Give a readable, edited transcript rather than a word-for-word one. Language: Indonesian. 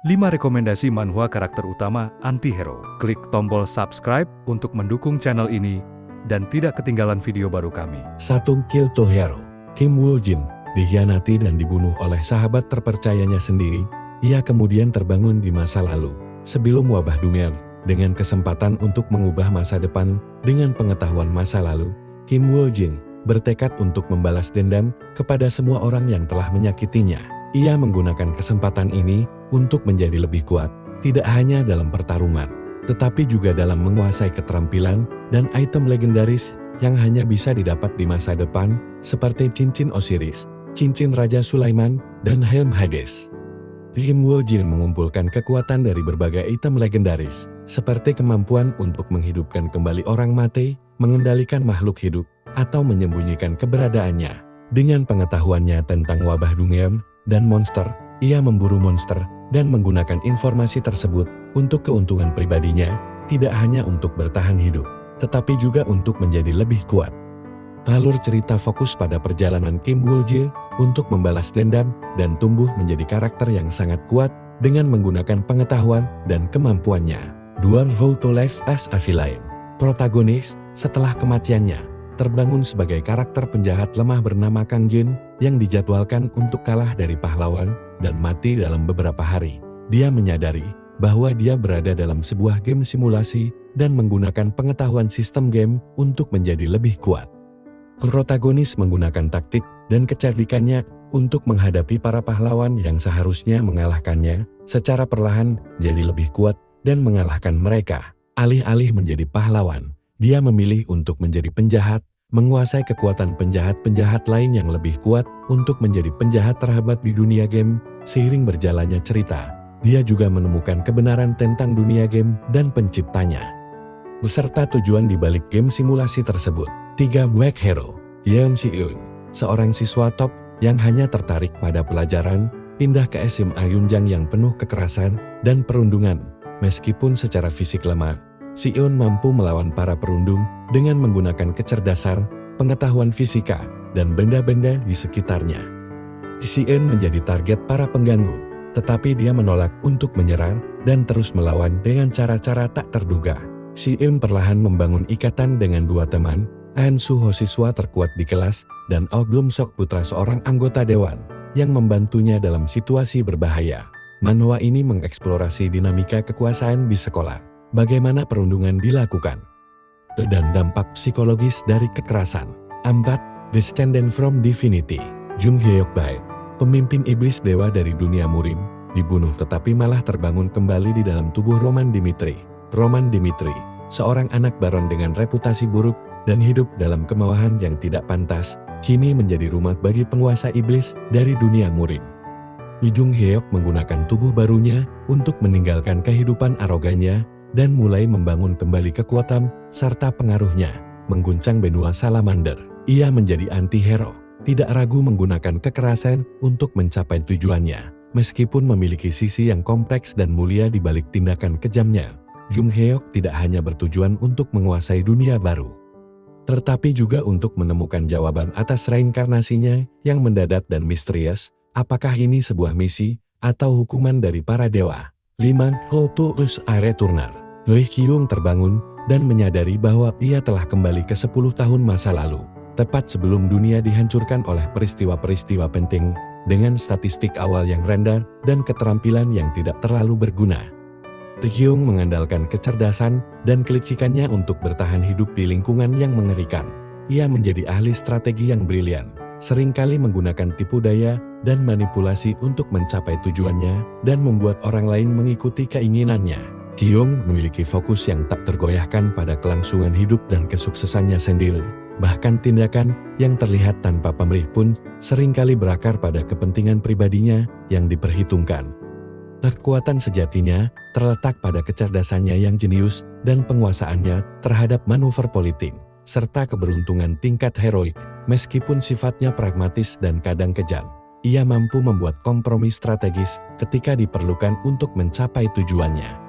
5 rekomendasi manhwa karakter utama anti-hero. Klik tombol subscribe untuk mendukung channel ini dan tidak ketinggalan video baru kami. 1. Kill to Hero. Kim Woo Jin dikhianati dan dibunuh oleh sahabat terpercayanya sendiri. Ia kemudian terbangun di masa lalu, sebelum wabah Dungeon. Dengan kesempatan untuk mengubah masa depan dengan pengetahuan masa lalu, Kim Woo Jin bertekad untuk membalas dendam kepada semua orang yang telah menyakitinya. Ia menggunakan kesempatan ini untuk menjadi lebih kuat, tidak hanya dalam pertarungan, tetapi juga dalam menguasai keterampilan dan item legendaris yang hanya bisa didapat di masa depan, seperti cincin Osiris, cincin Raja Sulaiman, dan helm Hades. Kim Woo Jin mengumpulkan kekuatan dari berbagai item legendaris, seperti kemampuan untuk menghidupkan kembali orang mati, mengendalikan makhluk hidup, atau menyembunyikan keberadaannya. Dengan pengetahuannya tentang wabah Dungeon dan monster, ia memburu monster dan menggunakan informasi tersebut untuk keuntungan pribadinya, tidak hanya untuk bertahan hidup, tetapi juga untuk menjadi lebih kuat. Alur cerita fokus pada perjalanan Kim Woo Jin untuk membalas dendam dan tumbuh menjadi karakter yang sangat kuat dengan menggunakan pengetahuan dan kemampuannya. 2. How to Live as a Villain. Protagonis, setelah kematiannya, terbangun sebagai karakter penjahat lemah bernama Kang Jin yang dijadwalkan untuk kalah dari pahlawan dan mati dalam beberapa hari. Dia menyadari bahwa dia berada dalam sebuah game simulasi dan menggunakan pengetahuan sistem game untuk menjadi lebih kuat. Protagonis menggunakan taktik dan kecerdikannya untuk menghadapi para pahlawan yang seharusnya mengalahkannya secara perlahan jadi lebih kuat dan mengalahkan mereka. Alih-alih menjadi pahlawan, dia memilih untuk menjadi penjahat, menguasai kekuatan penjahat-penjahat lain yang lebih kuat untuk menjadi penjahat terhebat di dunia game. Seiring berjalannya cerita, dia juga menemukan kebenaran tentang dunia game dan penciptanya, beserta tujuan di balik game simulasi tersebut. 3. Black Hero. Yeon Si-eun, seorang siswa top yang hanya tertarik pada pelajaran, pindah ke SMA Yunjang yang penuh kekerasan dan perundungan. Meskipun secara fisik lemah, Si-eun mampu melawan para perundung dengan menggunakan kecerdasan, pengetahuan fisika, dan benda-benda di sekitarnya. Si-eun menjadi target para pengganggu, tetapi dia menolak untuk menyerang dan terus melawan dengan cara-cara tak terduga. Si-eun perlahan membangun ikatan dengan dua teman, An Suho siswa terkuat di kelas, dan Oh Blum Sok putra seorang anggota dewan, yang membantunya dalam situasi berbahaya. Manhwa ini mengeksplorasi dinamika kekuasaan di sekolah, bagaimana perundungan dilakukan, dan dampak psikologis dari kekerasan. 4. Descendant from Divinity. Jung Hyeok Bae, pemimpin iblis dewa dari dunia Murim, dibunuh tetapi malah terbangun kembali di dalam tubuh Roman Dimitri. Roman Dimitri, seorang anak baron dengan reputasi buruk dan hidup dalam kemauan yang tidak pantas, kini menjadi rumah bagi penguasa iblis dari dunia Murim. Jung Hyeok menggunakan tubuh barunya untuk meninggalkan kehidupan arogannya dan mulai membangun kembali kekuatan serta pengaruhnya, mengguncang benua salamander. Ia menjadi anti-hero, tidak ragu menggunakan kekerasan untuk mencapai tujuannya. Meskipun memiliki sisi yang kompleks dan mulia di balik tindakan kejamnya, Jung Hyeok tidak hanya bertujuan untuk menguasai dunia baru, tetapi juga untuk menemukan jawaban atas reinkarnasinya yang mendadak dan misterius. Apakah ini sebuah misi atau hukuman dari para dewa? 5. How to Us a Returnal. Lee Kyung terbangun dan menyadari bahwa ia telah kembali ke 10 tahun masa lalu, tepat sebelum dunia dihancurkan oleh peristiwa-peristiwa penting, dengan statistik awal yang rendah dan keterampilan yang tidak terlalu berguna. Lee Kyung mengandalkan kecerdasan dan kelicikannya untuk bertahan hidup di lingkungan yang mengerikan. Ia menjadi ahli strategi yang brilian, seringkali menggunakan tipu daya dan manipulasi untuk mencapai tujuannya dan membuat orang lain mengikuti keinginannya. Kyung memiliki fokus yang tak tergoyahkan pada kelangsungan hidup dan kesuksesannya sendiri. Bahkan tindakan yang terlihat tanpa pamrih pun seringkali berakar pada kepentingan pribadinya yang diperhitungkan. Kekuatan sejatinya terletak pada kecerdasannya yang jenius dan penguasaannya terhadap manuver politik, serta keberuntungan tingkat heroik. Meskipun sifatnya pragmatis dan kadang kejam, ia mampu membuat kompromi strategis ketika diperlukan untuk mencapai tujuannya.